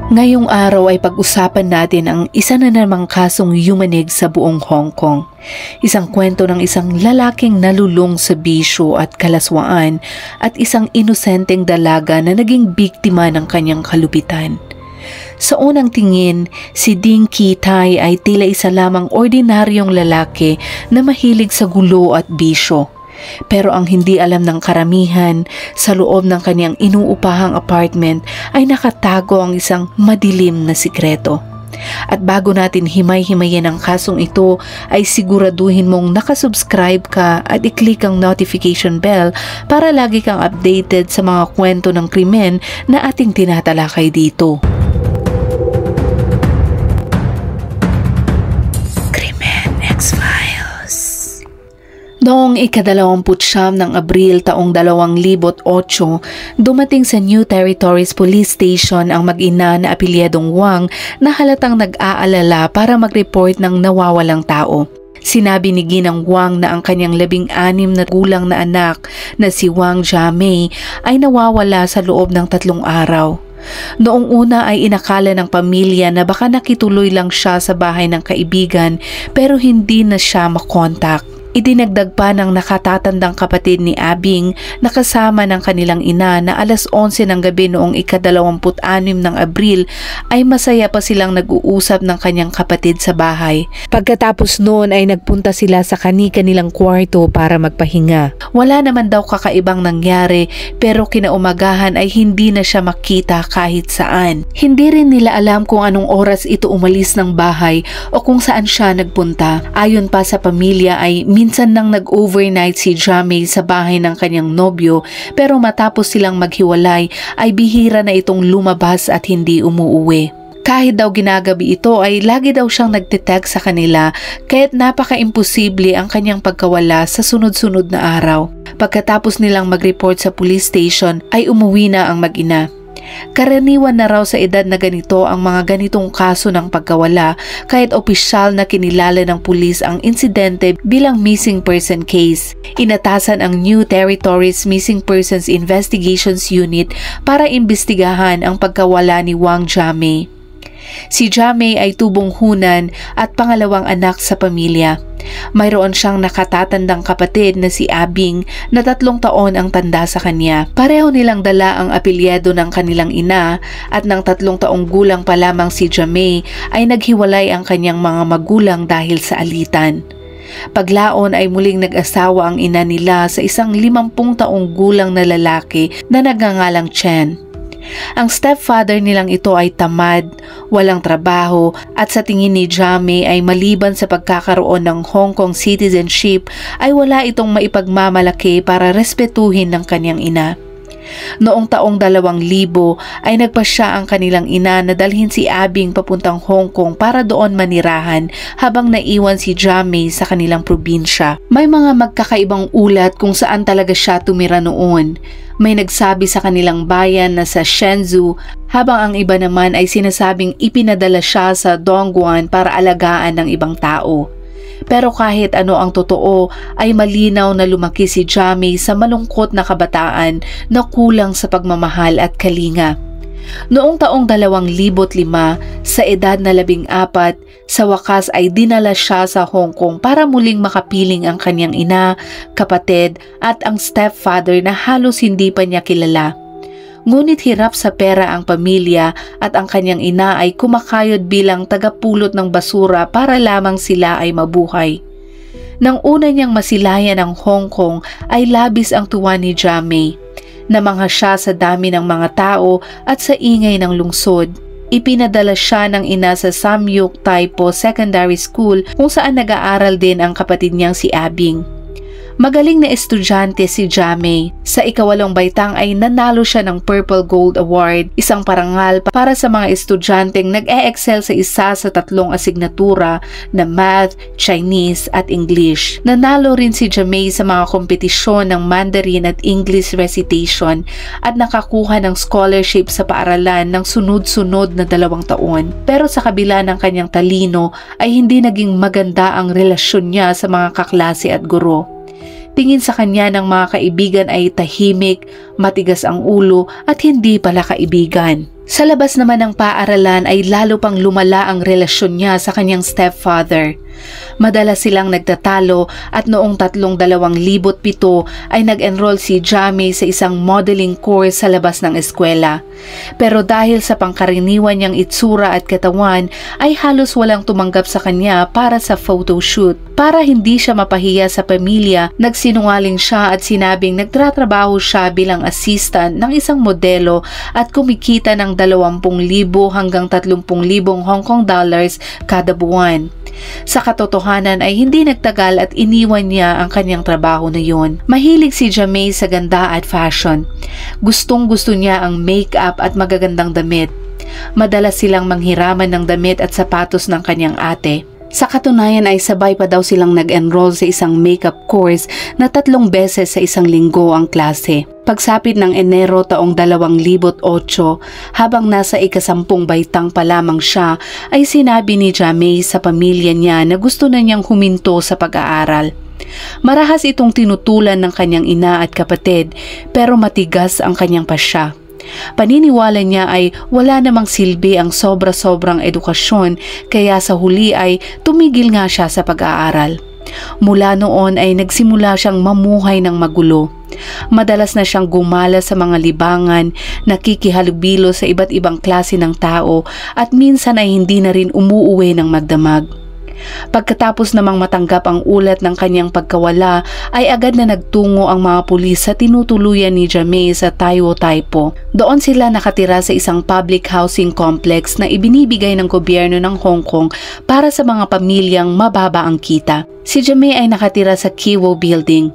Ngayong araw ay pag-usapan natin ang isa na namang kasong yumanig sa buong Hong Kong. Isang kwento ng isang lalaking nalulung sa bisyo at kalaswaan at isang inosenteng dalaga na naging biktima ng kanyang kalupitan. Sa unang tingin, si Ding Qitai ay tila isa lamang ordinaryong lalaki na mahilig sa gulo at bisyo. Pero ang hindi alam ng karamihan, sa loob ng kanyang inuupahang apartment ay nakatago ang isang madilim na sikreto. At bago natin himay-himayin ang kasong ito, ay siguraduhin mong nakasubscribe ka at i-click ang notification bell para lagi kang updated sa mga kwento ng krimen na ating tinatalakay dito. Krimen X-Files. Noong ika-29 ng Abril taong 2008, dumating sa New Territories Police Station ang mag-ina na apelyedong Wang na halatang nag-aalala para mag-report ng nawawalang tao. Sinabi ni Ginang Wang na ang kanyang 16 na gulang na anak na si Wang Jiamei ay nawawala sa loob ng 3 araw. Noong una ay inakala ng pamilya na baka nakituloy lang siya sa bahay ng kaibigan pero hindi na siya makontak. Idinagdag pa ng nakatatandang kapatid ni Abing na kasama ng kanilang ina na alas 11 ng gabi noong ika-26 ng Abril ay masaya pa silang nag-uusap ng kanyang kapatid sa bahay. Pagkatapos noon ay nagpunta sila sa kani-kanilang kwarto para magpahinga. Wala naman daw kakaibang nangyari pero kinaumagahan ay hindi na siya makita kahit saan. Hindi rin nila alam kung anong oras ito umalis ng bahay o kung saan siya nagpunta. Ayon pa sa pamilya ay minsan nang nag-overnight si Jiamei sa bahay ng kanyang nobyo pero matapos silang maghiwalay ay bihira na itong lumabas at hindi umuuwi. Kahit daw ginagabi ito ay lagi daw siyang nagte-text sa kanila kaya't napaka-imposible ang kanyang pagkawala sa sunod-sunod na araw. Pagkatapos nilang mag-report sa police station ay umuwi na ang mag-ina. Karaniwan na raw sa edad na ganito ang mga ganitong kaso ng pagkawala kahit opisyal na kinilala ng pulis ang insidente bilang missing person case. Inatasan ang New Territories Missing Persons Investigations Unit para imbestigahan ang pagkawala ni Wang Jiamei. Si Jiamei ay tubong hunan at pangalawang anak sa pamilya. Mayroon siyang nakatatandang kapatid na si Abing na 3 taon ang tanda sa kanya. Pareho nilang dala ang apelyido ng kanilang ina at ng 3 taong gulang pa lamang si Jiamei ay naghiwalay ang kanyang mga magulang dahil sa alitan. Paglaon ay muling nag-asawa ang ina nila sa isang 50 taong gulang na lalaki na nagngangalang Chen. Ang stepfather nilang ito ay tamad, walang trabaho at sa tingin ni Jiamei ay maliban sa pagkakaroon ng Hong Kong citizenship ay wala itong maipagmamalaki para respetuhin ng kanyang ina. Noong taong 2000 ay nagpasya ang kanilang ina na dalhin si Abing papuntang Hong Kong para doon manirahan habang naiwan si Jiamei sa kanilang probinsya. May mga magkakaibang ulat kung saan talaga siya tumira noon. May nagsabi sa kanilang bayan na sa Shenzhou habang ang iba naman ay sinasabing ipinadala siya sa Dongguan para alagaan ng ibang tao. Pero kahit ano ang totoo ay malinaw na lumaki si Jiamei sa malungkot na kabataan na kulang sa pagmamahal at kalinga. Noong taong 2005, sa edad na 14, sa wakas ay dinala siya sa Hong Kong para muling makapiling ang kanyang ina, kapatid at ang stepfather na halos hindi pa niya kilala. Ngunit hirap sa pera ang pamilya at ang kanyang ina ay kumakayod bilang tagapulot ng basura para lamang sila ay mabuhay. Nang una niyang masilayan ang Hong Kong ay labis ang tuwa ni Jiamei. Namangha siya sa dami ng mga tao at sa ingay ng lungsod. Ipinadala siya ng ina sa Samyuk Taipo Secondary School kung saan nag-aaral din ang kapatid niyang si Abing. Magaling na estudyante si Jiamei. Sa ika-8 baitang ay nanalo siya ng Purple Gold Award, isang parangal para sa mga estudyanteng nag-e-excel sa isa sa 3 asignatura na Math, Chinese at English. Nanalo rin si Jiamei sa mga kompetisyon ng Mandarin at English recitation at nakakuha ng scholarship sa paaralan ng sunod-sunod na 2 taon. Pero sa kabila ng kanyang talino ay hindi naging maganda ang relasyon niya sa mga kaklase at guro. Tingin sa kanya ng mga kaibigan ay tahimik, matigas ang ulo at hindi pala kaibigan. Sa labas naman ng paaralan ay lalo pang lumala ang relasyon niya sa kanyang stepfather. Madalas silang nagtatalo at noong 2007 ay nag-enroll si Jamie sa isang modeling course sa labas ng eskwela. Pero dahil sa pangkaraniwan niyang itsura at katawan ay halos walang tumanggap sa kanya para sa photoshoot. Para hindi siya mapahiya sa pamilya, nagsinungaling siya at sinabing nagtratrabaho siya bilang assistant ng isang modelo at kumikita ng 20,000 hanggang 30,000 Hong Kong dollars kada buwan. Sa katotohanan ay hindi nagtagal at iniwan niya ang kanyang trabaho na yun. Mahilig si Jamie sa ganda at fashion. Gustong-gusto niya ang make-up at magagandang damit. Madalas silang manghiraman ng damit at sapatos ng kanyang ate. Sa katunayan ay sabay pa daw silang nag-enroll sa isang makeup course na 3 beses sa isang linggo ang klase. Pagsapit ng Enero taong 2008, habang nasa ika-10 baitang pa lamang siya, ay sinabi ni Jamie sa pamilya niya na gusto na niyang huminto sa pag-aaral. Marahas itong tinutulan ng kanyang ina at kapatid, pero matigas ang kanyang pasya. Paniniwala niya ay wala namang silbi ang sobra-sobrang edukasyon, kaya sa huli ay tumigil nga siya sa pag-aaral. Mula noon ay nagsimula siyang mamuhay ng magulo. Madalas na siyang gumala sa mga libangan, nakikihalubilo sa iba't ibang klase ng tao at minsan ay hindi na rin umuuwi ng magdamag. Pagkatapos namang matanggap ang ulat ng kanyang pagkawala ay agad na nagtungo ang mga pulis sa tinutuluyan ni Jamie sa Taiwo Taipo. Doon sila nakatira sa isang public housing complex na ibinibigay ng gobyerno ng Hong Kong para sa mga pamilyang mababa ang kita. Si Jamie ay nakatira sa Kiwo Building.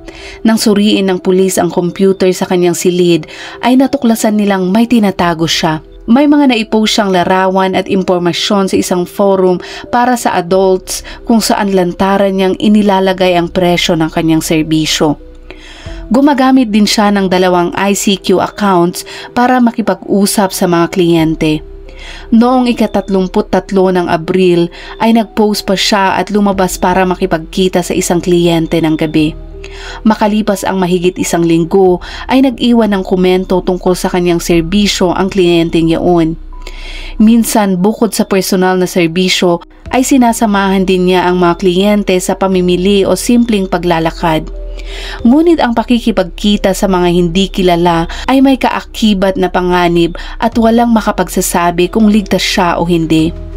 Nang suriin ng pulis ang computer sa kanyang silid ay natuklasan nilang may tinatago siya. May mga naipost siyang larawan at impormasyon sa isang forum para sa adults kung saan lantaran niyang inilalagay ang presyo ng kanyang serbisyo. Gumagamit din siya ng 2 ICQ accounts para makipag-usap sa mga kliyente. Noong ika-33 ng Abril ay nag-post pa siya at lumabas para makipagkita sa isang kliyente ng gabi. Makalipas ang mahigit 1 linggo ay nag-iwan ng komento tungkol sa kanyang serbisyo ang kliyenteng yaon. Minsan bukod sa personal na serbisyo ay sinasamahan din niya ang mga kliyente sa pamimili o simpleng paglalakad. Ngunit ang pakikipagkita sa mga hindi kilala ay may kaakibat na panganib at walang makapagsasabi kung ligtas siya o hindi.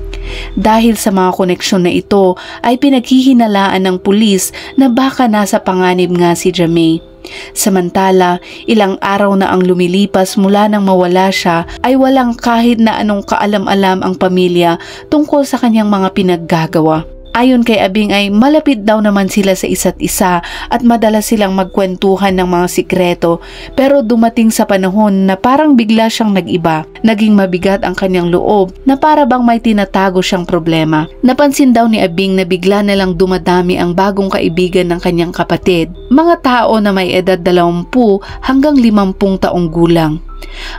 Dahil sa mga koneksyon na ito ay pinaghihinalaan ng pulis na baka nasa panganib nga si Jamie. Samantala, ilang araw na ang lumilipas mula nang mawala siya ay walang kahit na anong kaalam-alam ang pamilya tungkol sa kanyang mga pinaggagawa. Ayon kay Abing ay malapit daw naman sila sa isa't isa at madalas silang magkwentuhan ng mga sikreto, pero dumating sa panahon na parang bigla siyang nag-iba. Naging mabigat ang kanyang loob na para bang may tinatago siyang problema. Napansin daw ni Abing na bigla na lang dumadami ang bagong kaibigan ng kanyang kapatid, mga tao na may edad 20 hanggang 50 taong gulang.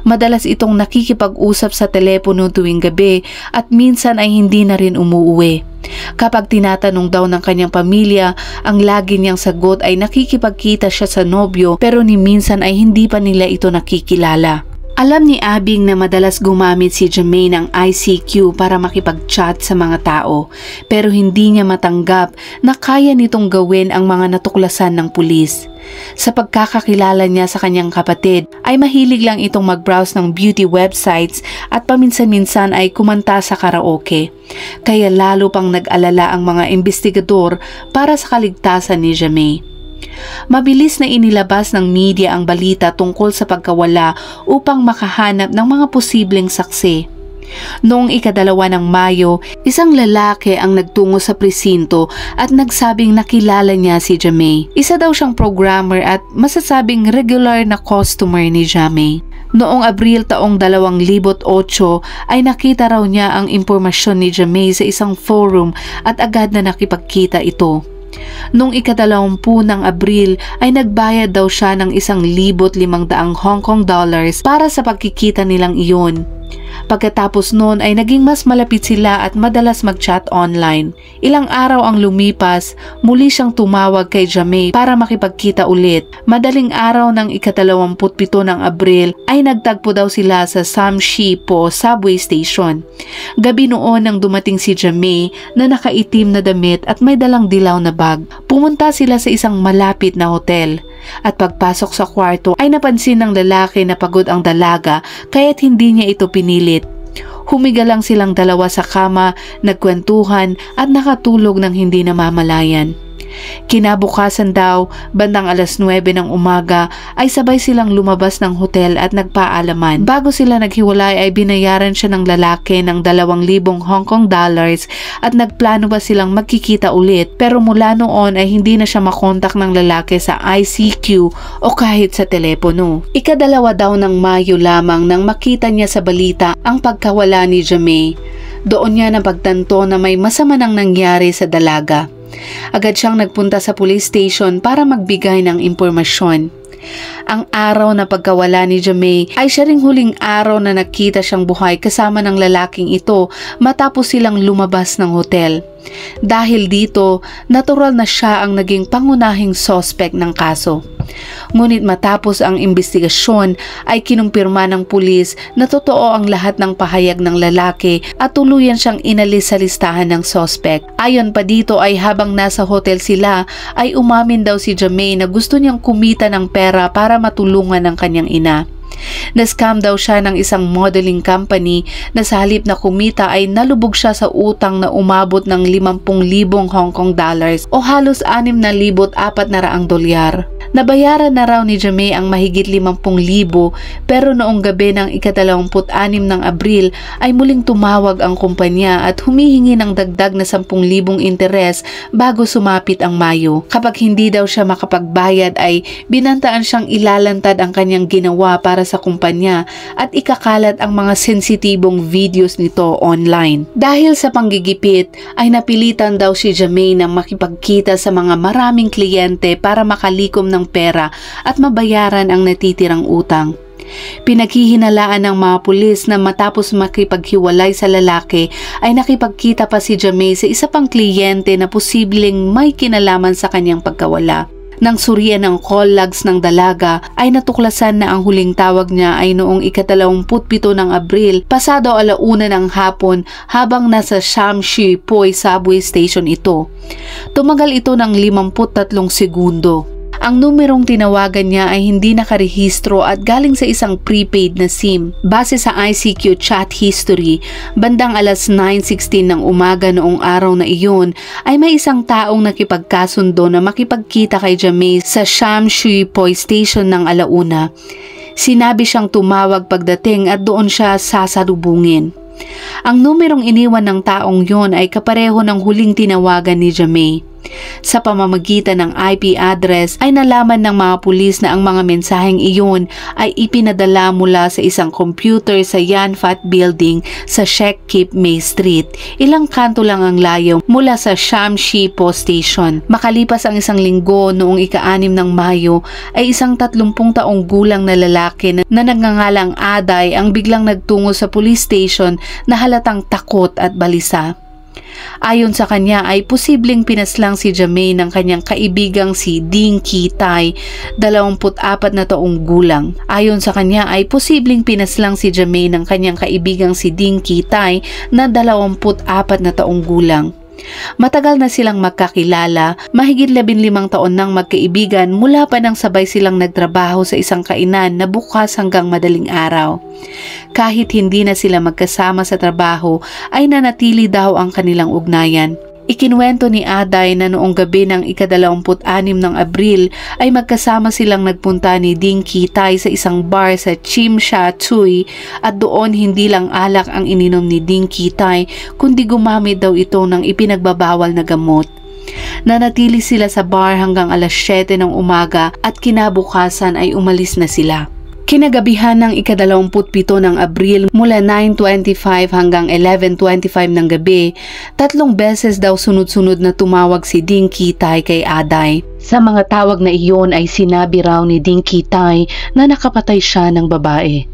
Madalas itong nakikipag-usap sa telepono tuwing gabi at minsan ay hindi na rin umuuwi. Kapag tinatanong daw ng kanyang pamilya, ang lagi niyang sagot ay nakikipagkita siya sa nobyo pero ni minsan ay hindi pa nila ito nakikilala. Alam ni Abing na madalas gumamit si Jamie ng ICQ para makipag-chat sa mga tao, pero hindi niya matanggap na kaya nitong gawin ang mga natuklasan ng pulis. Sa pagkakakilala niya sa kanyang kapatid, ay mahilig lang itong mag-browse ng beauty websites at paminsan-minsan ay kumanta sa karaoke. Kaya lalo pang nag-alala ang mga investigador para sa kaligtasan ni Jamie. Mabilis na inilabas ng media ang balita tungkol sa pagkawala upang makahanap ng mga posibleng saksi. Noong ika-2 ng Mayo, isang lalaki ang nagtungo sa presinto at nagsabing nakilala niya si Jamie. Isa daw siyang programmer at masasabing regular na customer ni Jamie. Noong Abril taong 2008 ay nakita raw niya ang impormasyon ni Jamie sa isang forum at agad na nakipagkita ito. Noong ika-20 ng Abril ay nagbayad daw siya ng 1,500 Hong Kong dollars para sa pagkikita nilang iyon. Pagkatapos noon ay naging mas malapit sila at madalas mag-chat online. Ilang araw ang lumipas, muli siyang tumawag kay Jamie para makipagkita ulit. Madaling araw ng ika-27 ng Abril ay nagtagpo daw sila sa Samshi-po subway station. Gabi noon nang dumating si Jamie na nakaitim na damit at may dalang dilaw na bag. Pumunta sila sa isang malapit na hotel. At pagpasok sa kwarto ay napansin ng lalaki na pagod ang dalaga kaya't hindi niya ito pinilit. Humiga lang silang dalawa sa kama, nagkwentuhan at nakatulog ng hindi namamalayan. Kinabukasan daw, bandang 9:00 ng umaga ay sabay silang lumabas ng hotel at nagpaalaman. Bago sila naghiwalay ay binayaran siya ng lalaki ng 2,000 Hong Kong dollars at nagplano ba silang magkikita ulit, pero mula noon ay hindi na siya makontak ng lalaki sa ICQ o kahit sa telepono. Ika-2 daw ng Mayo lamang nang makita niya sa balita ang pagkawala ni Jamie. Doon niya napagtanto na may masama nang nangyari sa dalaga. Agad siyang nagpunta sa police station para magbigay ng impormasyon. Ang araw na pagkawala ni Jamie ay siya ring huling araw na nakita siyang buhay kasama ng lalaking ito matapos silang lumabas ng hotel. Dahil dito, natural na siya ang naging pangunahing suspect ng kaso. Ngunit matapos ang investigasyon ay kinumpirma ng pulis na totoo ang lahat ng pahayag ng lalaki at tuluyan siyang inalis sa listahan ng suspect. Ayon pa dito ay habang nasa hotel sila ay umamin daw si Jamie na gusto niyang kumita ng pera para matulungan ang kanyang ina. Na-scam daw siya ng isang modeling company na sa halip na kumita ay nalubog siya sa utang na umabot ng 50,000 Hong Kong dollars o halos 6,400 dolyar. Nabayaran na raw ni Jamie ang mahigit 50,000 pero noong gabi ng ika-26 ng Abril ay muling tumawag ang kumpanya at humihingi ng dagdag na 10,000 interes bago sumapit ang Mayo. Kapag hindi daw siya makapagbayad ay binantaan siyang ilalantad ang kanyang ginawa para sa kumpanya at ikakalat ang mga sensitibong videos nito online. Dahil sa panggigipit ay napilitan daw si Jamie na makipagkita sa mga maraming kliyente para makalikom ng pera at mabayaran ang natitirang utang. Pinaghihinalaan ng mga pulis na matapos makipaghiwalay sa lalaki ay nakipagkita pa si Jamie sa isa pang kliyente na posibleng may kinalaman sa kanyang pagkawala. Nang surian ng call logs ng dalaga ay natuklasan na ang huling tawag niya ay noong ika-27 ng Abril pasado 1:00 ng hapon habang nasa Samshi-po subway station ito. Tumagal ito ng 53 segundo. Ang numerong tinawagan niya ay hindi nakarehistro at galing sa isang prepaid na SIM. Base sa ICQ chat history, bandang 9:16 ng umaga noong araw na iyon ay may isang taong nakipagkasundo na makipagkita kay Jamie sa Samshi-po station ng 1:00. Sinabi siyang tumawag pagdating at doon siya sasalubungin. Ang numerong iniwan ng taong yon ay kapareho ng huling tinawagan ni Jamie. Sa pamamagitan ng IP address ay nalaman ng mga pulis na ang mga mensaheng iyon ay ipinadala mula sa isang computer sa Yan Fat Building sa Shek Kip May Street. Ilang kanto lang ang layo mula sa Samshi-po Station. Makalipas ang isang linggo noong ika-6 ng Mayo ay isang 30 taong gulang na lalaki na nagngangalang Aday ang biglang nagtungo sa police station na halatang takot at balisa. Ayon sa kanya ay posibleng pinaslang si Jamie ng kanyang kaibigang si Ding Kitay, 24 na taong gulang. Ayon sa kanya ay posibleng pinaslang si Jamie ng kanyang kaibigang si Ding Kitay na 24 na taong gulang. Matagal na silang magkakilala, mahigit 15 taon nang magkaibigan mula pa nang sabay silang nagtrabaho sa isang kainan na bukas hanggang madaling araw. Kahit hindi na sila magkasama sa trabaho ay nanatili daw ang kanilang ugnayan. Ikinuwento ni Aday na noong gabi ng ika-26 ng Abril ay magkasama silang nagpunta ni Ding Kitay sa isang bar sa Chim Sha Tsui at doon hindi lang alak ang ininom ni Ding Kitay kundi gumamit daw ito ng ipinagbabawal na gamot. Nanatili sila sa bar hanggang 7:00 ng umaga at kinabukasan ay umalis na sila. Kinagabihan ng ika-27 ng Abril mula 9:25 hanggang 11:25 ng gabi, 3 beses daw sunod-sunod na tumawag si Ding Kitay kay Aday. Sa mga tawag na iyon ay sinabi raw ni Ding Kitay na nakapatay siya ng babae.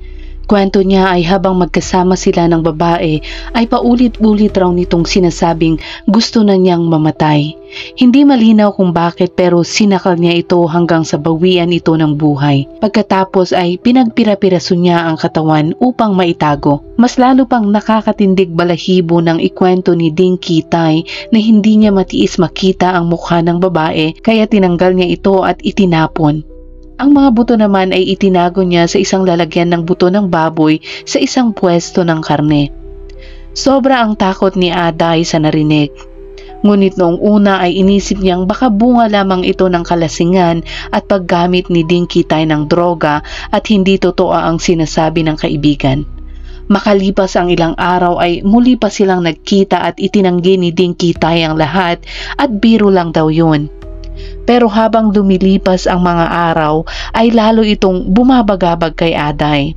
Kwento niya ay habang magkasama sila ng babae ay paulit-ulit raw nitong sinasabing gusto na niyang mamatay. Hindi malinaw kung bakit pero sinakal niya ito hanggang sa bawian ito ng buhay. Pagkatapos ay pinagpira-piraso niya ang katawan upang maitago. Mas lalo pang nakakatindig balahibo ng ikwento ni Ding Kitay na hindi niya matiis makita ang mukha ng babae kaya tinanggal niya ito at itinapon. Ang mga buto naman ay itinago niya sa isang lalagyan ng buto ng baboy sa isang pwesto ng karne. Sobra ang takot ni Aday sa narinig. Ngunit noong una ay inisip niyang baka bunga lamang ito ng kalasingan at paggamit ni Ding Kitay ng droga at hindi totoo ang sinasabi ng kaibigan. Makalipas ang ilang araw ay muli pa silang nagkita at itinanggi ni Ding Kitay ang lahat at biro lang daw yun. Pero habang lumilipas ang mga araw ay lalo itong bumabagabag kay Aday.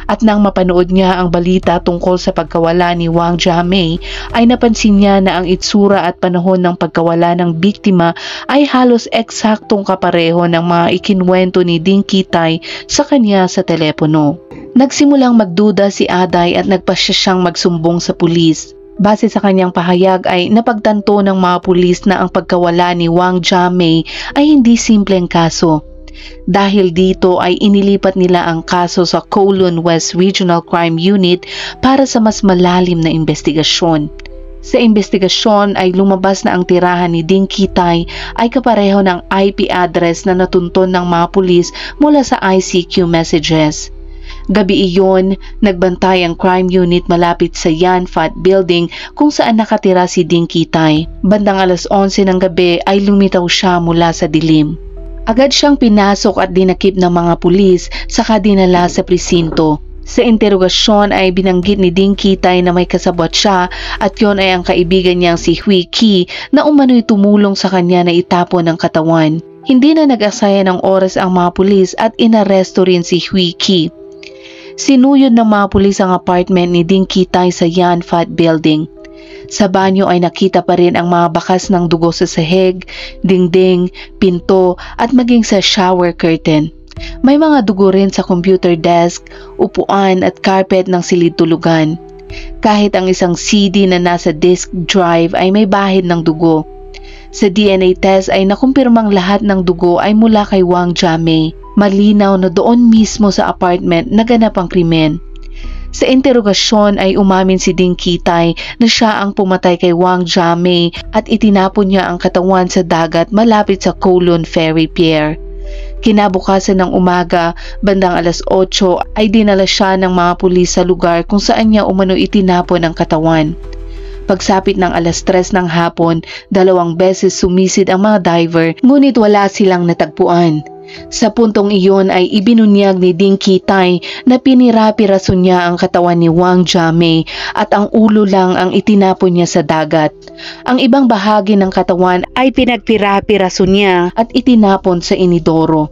At nang mapanood niya ang balita tungkol sa pagkawala ni Wang Jiamei ay napansin niya na ang itsura at panahon ng pagkawala ng biktima ay halos eksaktong kapareho ng mga ikinwento ni Ding Kitay sa kanya sa telepono. Nagsimulang magduda si Aday at nagpasya siyang magsumbong sa pulis. Base sa kanyang pahayag ay napagtanto ng mga pulis na ang pagkawala ni Wang Jiamei ay hindi simpleng kaso. Dahil dito ay inilipat nila ang kaso sa Kowloon West Regional Crime Unit para sa mas malalim na investigasyon. Sa investigasyon ay lumabas na ang tirahan ni Ding Kitay ay kapareho ng IP address na natunton ng mga pulis mula sa ICQ messages. Gabi iyon, nagbantay ang crime unit malapit sa Yan Fat Building kung saan nakatira si Ding Kitay. Bandang alas 11 ng gabi ay lumitaw siya mula sa dilim. Agad siyang pinasok at dinakip ng mga pulis saka dinala sa presinto. Sa interogasyon ay binanggit ni Ding Kitay na may kasabwat siya at yon ay ang kaibigan niyang si Hui Qi na umano'y tumulong sa kanya na itapon ang katawan. Hindi na nag-aksaya ng oras ang mga pulis at inaresto rin si Hui Qi. Sinuyod ng mga pulis ang apartment ni Ding Kitay sa Yan Fat Building. Sa banyo ay nakita pa rin ang mga bakas ng dugo sa sahig, dingding, pinto at maging sa shower curtain. May mga dugo rin sa computer desk, upuan at carpet ng silid tulugan. Kahit ang isang CD na nasa disk drive ay may bahid ng dugo. Sa DNA test ay nakumpirmang lahat ng dugo ay mula kay Wang Jiamei. Malinaw na doon mismo sa apartment naganap ang krimen. Sa interogasyon ay umamin si Ding Kitay na siya ang pumatay kay Wang Jiamei at itinapon niya ang katawan sa dagat malapit sa Kowloon Ferry Pier. Kinabukasan ng umaga, bandang alas 8 ay dinala siya ng mga pulis sa lugar kung saan niya umano itinapon ang katawan. Pagsapit ng alas 3 ng hapon, 2 beses sumisid ang mga diver ngunit wala silang natagpuan. Sa puntong iyon ay ibinunyag ni Ding Kitay na pinira-piraso niya ang katawan ni Wang Jiamei at ang ulo lang ang itinapon niya sa dagat. Ang ibang bahagi ng katawan ay pinagpira-piraso niya at itinapon sa inidoro.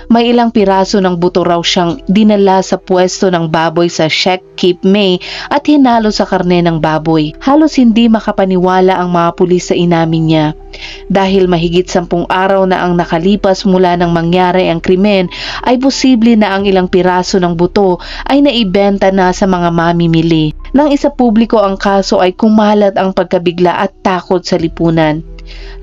May ilang piraso ng buto raw siyang dinala sa pwesto ng baboy sa Shek Kip Mei at hinalo sa karne ng baboy. Halos hindi makapaniwala ang mga pulis sa inamin niya. Dahil mahigit 10 araw na ang nakalipas mula nang mangyari ang krimen, ay posible na ang ilang piraso ng buto ay naibenta na sa mga mamimili. Nang isa publiko ang kaso ay kumalat ang pagkabigla at takot sa lipunan.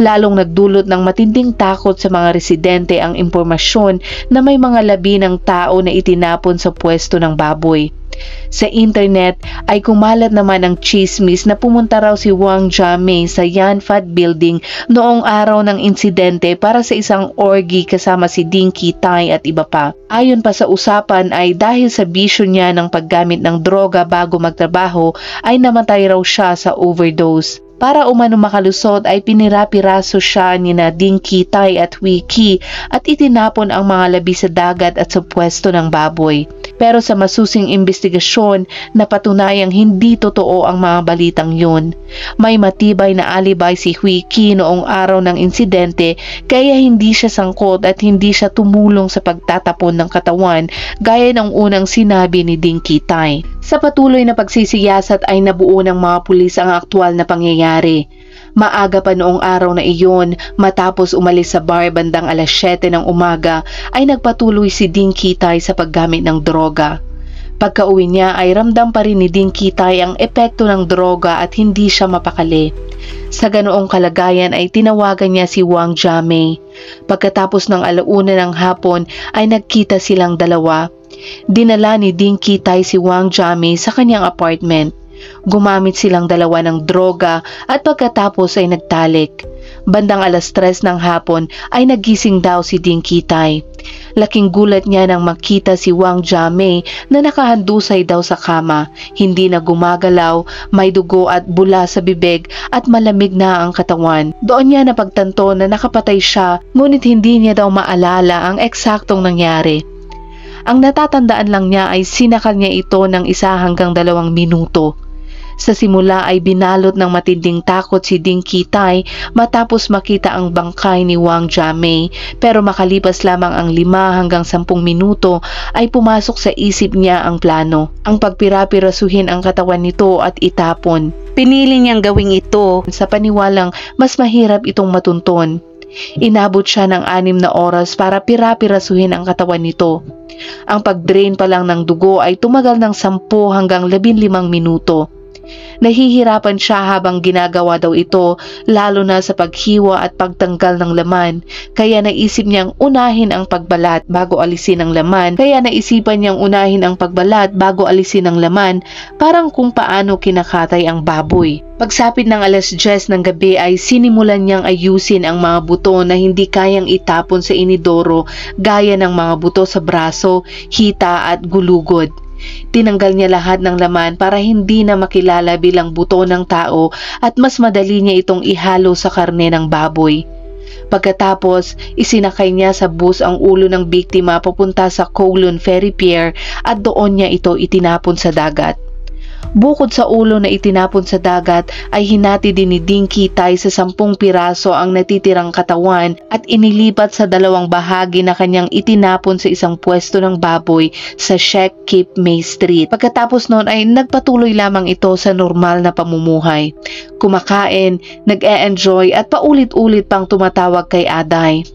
Lalong nagdulot ng matinding takot sa mga residente ang impormasyon na may mga labi ng tao na itinapon sa pwesto ng baboy. Sa internet ay kumalat naman ang chismis na pumunta raw si Wang Jiamei sa Yan Fat Building noong araw ng insidente para sa isang orgy kasama si Ding Kitay at iba pa. Ayon pa sa usapan ay dahil sa bisyo niya ng paggamit ng droga bago magtrabaho ay namatay raw siya sa overdose. Para umano makalusot ay pinira-piraso siya ni na Ding Kitay at Hui Qi at itinapon ang mga labi sa dagat at sa pwesto ng baboy. Pero sa masusing investigasyon, napatunayang hindi totoo ang mga balitang yun. May matibay na alibay si Hui Qi noong araw ng insidente kaya hindi siya sangkot at hindi siya tumulong sa pagtatapon ng katawan gaya ng unang sinabi ni Ding Kitay. Sa patuloy na pagsisiyasat ay nabuo ng mga pulis ang aktual na pangyayari. Maaga pa noong araw na iyon, matapos umalis sa bar bandang alas 7 ng umaga, ay nagpatuloy si Ding Kitay sa paggamit ng droga. Pagka-uwi niya ay ramdam pa rin ni Ding Kitay ang epekto ng droga at hindi siya mapakali. Sa ganoong kalagayan ay tinawagan niya si Wang Jiamei. Pagkatapos ng 1:00 ng hapon ay nagkita silang dalawa. Dinala ni Ding Kitay si Wang Jiamei sa kanyang apartment. Gumamit silang dalawa ng droga at pagkatapos ay nagtalik. Bandang 3:00 ng hapon ay nagising daw si Ding Kitay. Laking gulat niya nang makita si Wang Jiamei na nakahandusay daw sa kama, hindi na gumagalaw, may dugo at bula sa bibig at malamig na ang katawan. Doon niya napagtanto na nakapatay siya, ngunit hindi niya daw maalala ang eksaktong nangyari. Ang natatandaan lang niya ay sinakal niya ito ng 1 hanggang 2 minuto. Sa simula ay binalot ng matinding takot si Ding Kitay matapos makita ang bangkay ni Wang Jiamei, pero makalipas lamang ang 5 hanggang 10 minuto ay pumasok sa isip niya ang plano, ang pagpirapirasuhin ang katawan nito at itapon. Pinili niyang gawing ito sa paniwalang mas mahirap itong matunton. Inabot siya ng 6 na oras para pirapirasuhin ang katawan nito. Ang pag-drain pa lang ng dugo ay tumagal ng 10 hanggang 15 minuto. Nahihirapan siya habang ginagawa daw ito, lalo na sa paghiwa at pagtanggal ng laman, kaya naisip niyang unahin ang pagbalat bago alisin ang laman. Parang kung paano kinakatay ang baboy. Pagsapit ng 10:00 ng gabi ay sinimulan niyang ayusin ang mga buto na hindi kayang itapon sa inidoro, gaya ng mga buto sa braso, hita at gulugod. Tinanggal niya lahat ng laman para hindi na makilala bilang buto ng tao at mas madali niya itong ihalo sa karne ng baboy. Pagkatapos, isinakay niya sa bus ang ulo ng biktima papunta sa Kowloon Ferry Pier at doon niya ito itinapon sa dagat. Bukod sa ulo na itinapon sa dagat ay hinati din ni Ding Kitay sa 10 piraso ang natitirang katawan at inilipat sa 2 bahagi na kanyang itinapon sa isang pwesto ng baboy sa Shek Kip Mei Street. Pagkatapos noon ay nagpatuloy lamang ito sa normal na pamumuhay. Kumakain, nag-e-enjoy at paulit-ulit pang tumatawag kay Aday.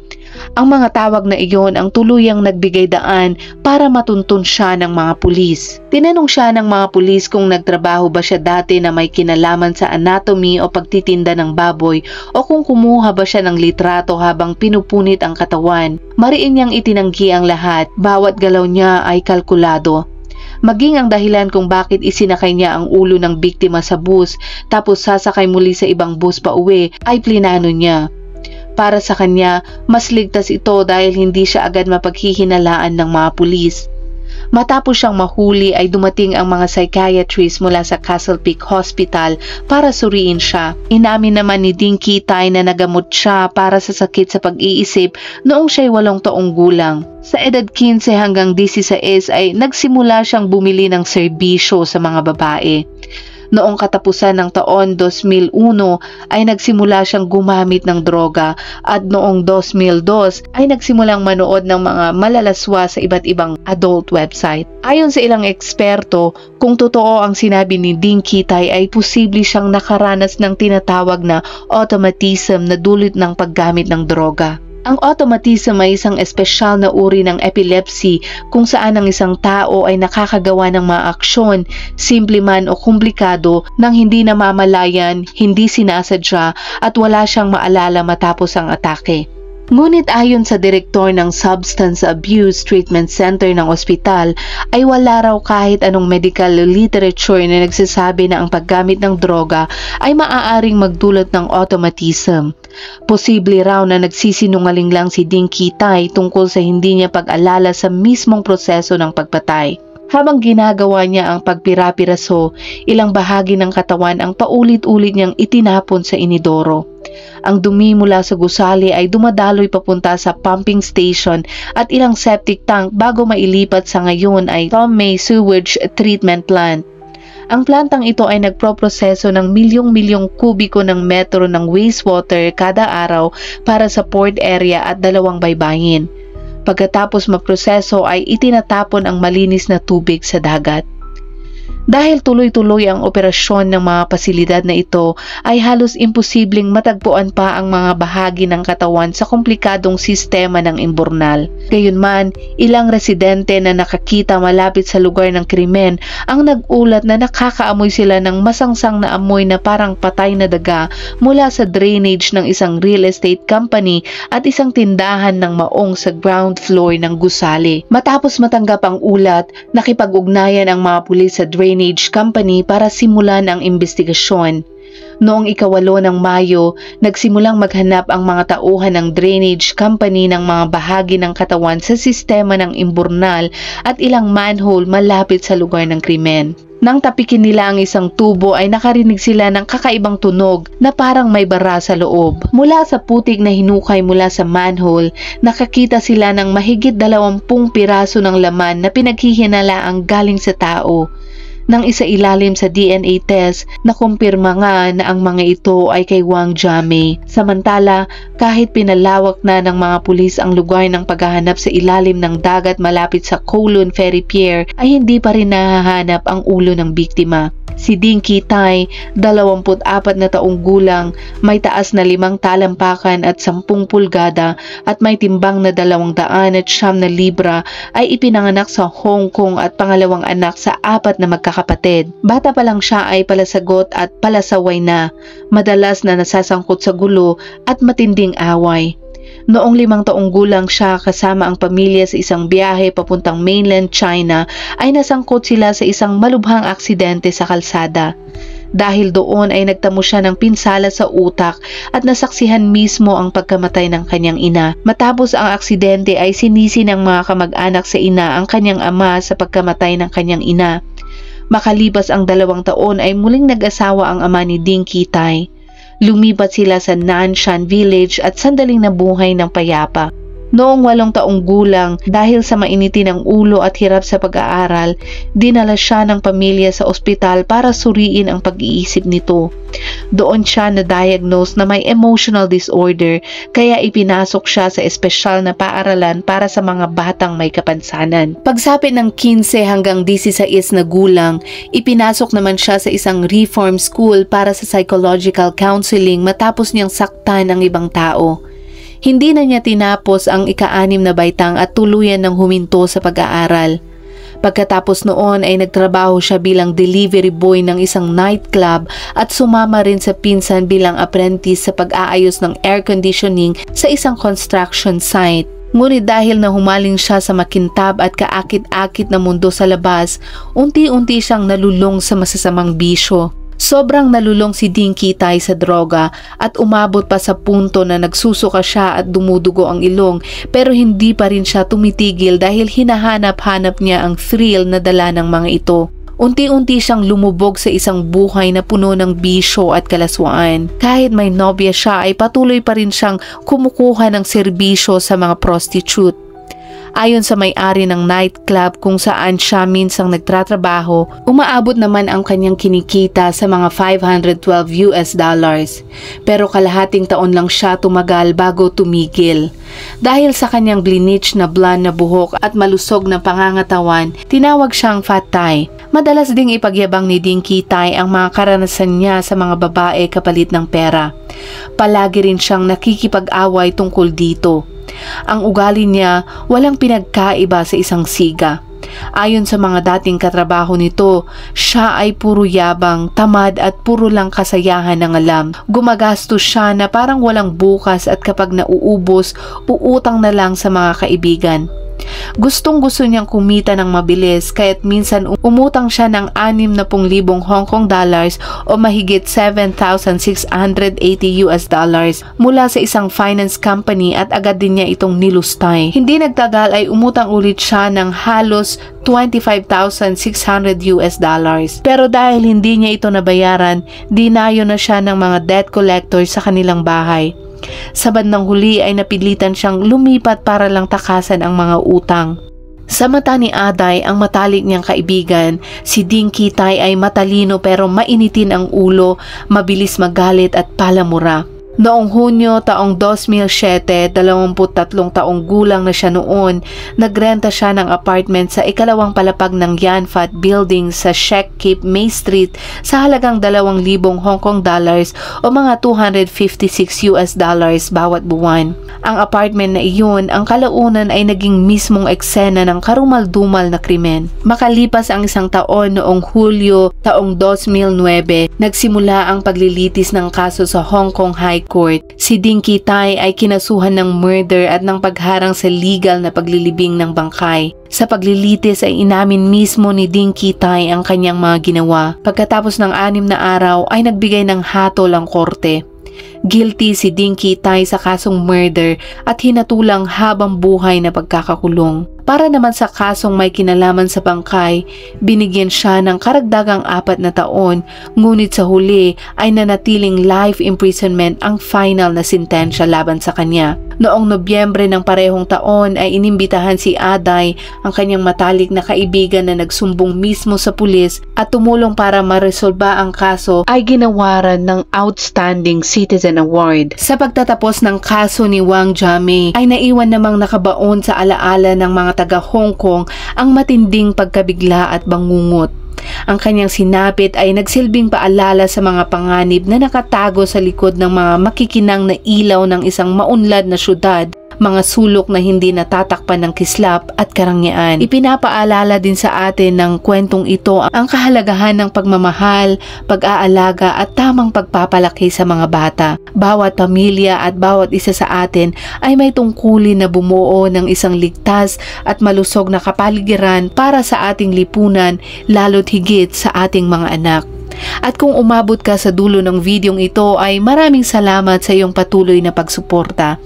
Ang mga tawag na iyon ang tuluyang nagbigay daan para matuntun siya ng mga pulis. Tinanong siya ng mga pulis kung nagtrabaho ba siya dati na may kinalaman sa anatomy o pagtitinda ng baboy o kung kumuha ba siya ng litrato habang pinupunit ang katawan. Mariin niyang itinanggi ang lahat, bawat galaw niya ay kalkulado. Maging ang dahilan kung bakit isinakay niya ang ulo ng biktima sa bus tapos sasakay muli sa ibang bus pa uwi ay plinano niya. Para sa kanya, mas ligtas ito dahil hindi siya agad mapaghihinalaan ng mga pulis. Matapos siyang mahuli ay dumating ang mga psychiatrist mula sa Castle Peak Hospital para suriin siya. Inamin naman ni Ding Kitay na nagamot siya para sa sakit sa pag-iisip noong siya'y 8 taong gulang. Sa edad 15 hanggang 16 ay nagsimula siyang bumili ng serbisyo sa mga babae. Noong katapusan ng taon 2001 ay nagsimula siyang gumamit ng droga at noong 2002 ay nagsimulang manood ng mga malalaswa sa iba't ibang adult website. Ayon sa ilang eksperto, kung totoo ang sinabi ni Ding Kitay ay posible siyang nakaranas ng tinatawag na automatism na dulot ng paggamit ng droga. Ang automatism ay isang espesyal na uri ng epilepsy kung saan ang isang tao ay nakakagawa ng mga aksyon, simple man o komplikado, nang hindi namamalayan, hindi sinasadya at wala siyang maalala matapos ang atake. Ngunit ayon sa direktor ng Substance Abuse Treatment Center ng ospital ay wala raw kahit anong medical literature na nagsasabi na ang paggamit ng droga ay maaaring magdulot ng automatism. Posible raw na nagsisinungaling lang si Ding Kitay tungkol sa hindi niya pag-alala sa mismong proseso ng pagpatay. Habang ginagawa niya ang pagpirapiraso, ilang bahagi ng katawan ang paulit-ulit niyang itinapon sa inidoro. Ang dumi mula sa gusali ay dumadaloy papunta sa pumping station at ilang septic tank bago mailipat sa ngayon ay Tom May Sewage Treatment Plant. Ang plantang ito ay nagproproseso ng milyong-milyong kubiko ng metro ng wastewater kada araw para sa port area at 2 baybayin. Pagkatapos maproseso ay itinatapon ang malinis na tubig sa dagat. Dahil tuloy-tuloy ang operasyon ng mga pasilidad na ito, ay halos imposibleng matagpuan pa ang mga bahagi ng katawan sa komplikadong sistema ng imburnal. Gayunman, ilang residente na nakakita malapit sa lugar ng krimen ang nag-ulat na nakakaamoy sila ng masangsang na amoy na parang patay na daga mula sa drainage ng isang real estate company at isang tindahan ng maong sa ground floor ng gusali. Matapos matanggap ang ulat, nakipag-ugnayan ang mga pulis sa drainage company para simulan ang investigasyon. Noong 8 ng Mayo, nagsimulang maghanap ang mga tauhan ng drainage company ng mga bahagi ng katawan sa sistema ng imburnal at ilang manhole malapit sa lugar ng krimen. Nang tapikin nila ang isang tubo ay nakarinig sila ng kakaibang tunog na parang may bara sa loob. Mula sa putik na hinukay mula sa manhole, nakakita sila ng mahigit 20 piraso ng laman na pinaghihinalaang galing sa tao. Nang isailalim sa DNA test, nakumpirma nga na ang mga ito ay kay Wang Jiamei. Samantala, kahit pinalawak na ng mga pulis ang lugar ng paghahanap sa ilalim ng dagat malapit sa Kowloon Ferry Pier, ay hindi pa rin nahahanap ang ulo ng biktima. Si Ding Qitai, 24 na taong gulang, may taas na 5 talampakan at 10 pulgada at may timbang na 209 libra, ay ipinanganak sa Hong Kong at pangalawang anak sa 4 na magkakapatid. Bata pa lang siya ay palasagot at palasaway na, madalas na nasasangkot sa gulo at matinding away. Noong 5 taong gulang siya kasama ang pamilya sa isang biyahe papuntang mainland China ay nasangkot sila sa isang malubhang aksidente sa kalsada. Dahil doon ay nagtamo siya ng pinsala sa utak at nasaksihan mismo ang pagkamatay ng kanyang ina. Matapos ang aksidente ay sinisi ng mga kamag-anak sa ina ang kanyang ama sa pagkamatay ng kanyang ina. Makalipas ang 2 taon ay muling nag-asawa ang ama ni Ding Qitai. Lumipat sila sa Nanshan Village at sandaling nabuhay ng payapa. Noong 8 taong gulang, dahil sa mainitin ng ulo at hirap sa pag-aaral, dinala siya ng pamilya sa ospital para suriin ang pag-iisip nito. Doon siya na-diagnose na may emotional disorder, kaya ipinasok siya sa espesyal na paaralan para sa mga batang may kapansanan. Pagsapit ng 15 hanggang 16 na gulang, ipinasok naman siya sa isang reform school para sa psychological counseling matapos niyang saktan ng ibang tao. Hindi na niya tinapos ang ika-6 na baitang at tuluyan ng huminto sa pag-aaral. Pagkatapos noon ay nagtrabaho siya bilang delivery boy ng isang nightclub at sumama rin sa pinsan bilang apprentice sa pag-aayos ng air conditioning sa isang construction site. Ngunit dahil na humaling siya sa makintab at kaakit-akit na mundo sa labas, unti-unti siyang nalulong sa masasamang bisyo. Sobrang nalulong si Ding Qitai sa droga at umabot pa sa punto na nagsusuka siya at dumudugo ang ilong, pero hindi pa rin siya tumitigil dahil hinahanap-hanap niya ang thrill na dala ng mga ito. Unti-unti siyang lumubog sa isang buhay na puno ng bisyo at kalaswaan. Kahit may nobya siya ay patuloy pa rin siyang kumukuha ng serbisyo sa mga prostitute. Ayon sa may-ari ng nightclub kung saan siya minsang nagtratrabaho, umaabot naman ang kanyang kinikita sa mga $512. Pero kalahating taon lang siya tumagal bago tumigil. Dahil sa kanyang bleach na blonde na buhok at malusog na pangangatawan, tinawag siyang Fat Thai. Madalas ding ipagyabang ni Ding Qitai ang mga karanasan niya sa mga babae kapalit ng pera. Palagi rin siyang nakikipag-away tungkol dito. Ang ugali niya walang pinagkaiba sa isang siga. Ayon sa mga dating katrabaho nito, siya ay puro yabang, tamad at puro lang kasayahan ng alam. Gumagastos siya na parang walang bukas at kapag nauubos, uutang na lang sa mga kaibigan. Gustong-gusto niyang kumita ng mabilis kaya't minsan umutang siya ng 60,000 Hong Kong dollars o mahigit $7,680 mula sa isang finance company at agad din niya itong nilustay. Hindi nagtagal ay umutang ulit siya ng halos $25,600. Pero dahil hindi niya ito nabayaran, dinayo na siya ng mga debt collectors sa kanilang bahay. Sa bandang huli ay napilitan siyang lumipat para lang takasan ang mga utang. Sa mata ni Aday, ang matalik niyang kaibigan, si Ding Qitai ay matalino pero mainitin ang ulo, mabilis magalit at palamura. Noong Hunyo taong 2007, 23 taong gulang na siya noon, nagrenta siya ng apartment sa ikalawang palapag ng Yanfat Building sa Sheikh Cape May Street sa halagang 2,000 Hong Kong dollars o mga $256 bawat buwan. Ang apartment na iyon, ang kalaunan ay naging mismong eksena ng karumal-dumal na krimen. Makalipas ang isang taon noong Hulyo taong 2009, nagsimula ang paglilitis ng kaso sa Hong Kong High Court. Si Ding Kitay ay kinasuhan ng murder at ng pagharang sa legal na paglilibing ng bangkay. Sa paglilitis ay inamin mismo ni Ding Kitay ang kanyang mga ginawa. Pagkatapos ng 6 na araw ay nagbigay ng hatol ang korte. Guilty si Ding Kitay sa kasong murder at hinatulang habang buhay na pagkakakulong. Para naman sa kasong may kinalaman sa bangkay, binigyan siya ng karagdagang 4 na taon, ngunit sa huli ay nanatiling life imprisonment ang final na sentensya laban sa kanya. Noong Nobyembre ng parehong taon ay inimbitahan si Aday, ang kanyang matalik na kaibigan na nagsumbong mismo sa pulis at tumulong para maresolba ang kaso, ay ginawaran ng Outstanding Citizen Award. Sa pagtatapos ng kaso ni Wang Jiamei ay naiwan namang nakabaon sa alaala ng mga taga Hong Kong ang matinding pagkabigla at bangungot. Ang kanyang sinapit ay nagsilbing paalala sa mga panganib na nakatago sa likod ng mga makikinang na ilaw ng isang maunlad na syudad, mga sulok na hindi natatakpan ng kislap at karangyaan. Ipinapaalala din sa atin ng kwentong ito ang kahalagahan ng pagmamahal, pag-aalaga at tamang pagpapalaki sa mga bata. Bawat pamilya at bawat isa sa atin ay may tungkulin na bumuo ng isang ligtas at malusog na kapaligiran para sa ating lipunan, lalo't higit sa ating mga anak. At kung umabot ka sa dulo ng videong ito ay maraming salamat sa iyong patuloy na pagsuporta.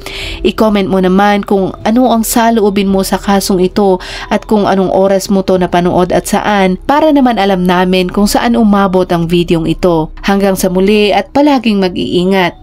I-comment mo naman kung ano ang saloobin mo sa kasong ito at kung anong oras mo to napanood at saan, para naman alam namin kung saan umabot ang videong ito. Hanggang sa muli at palaging mag-iingat.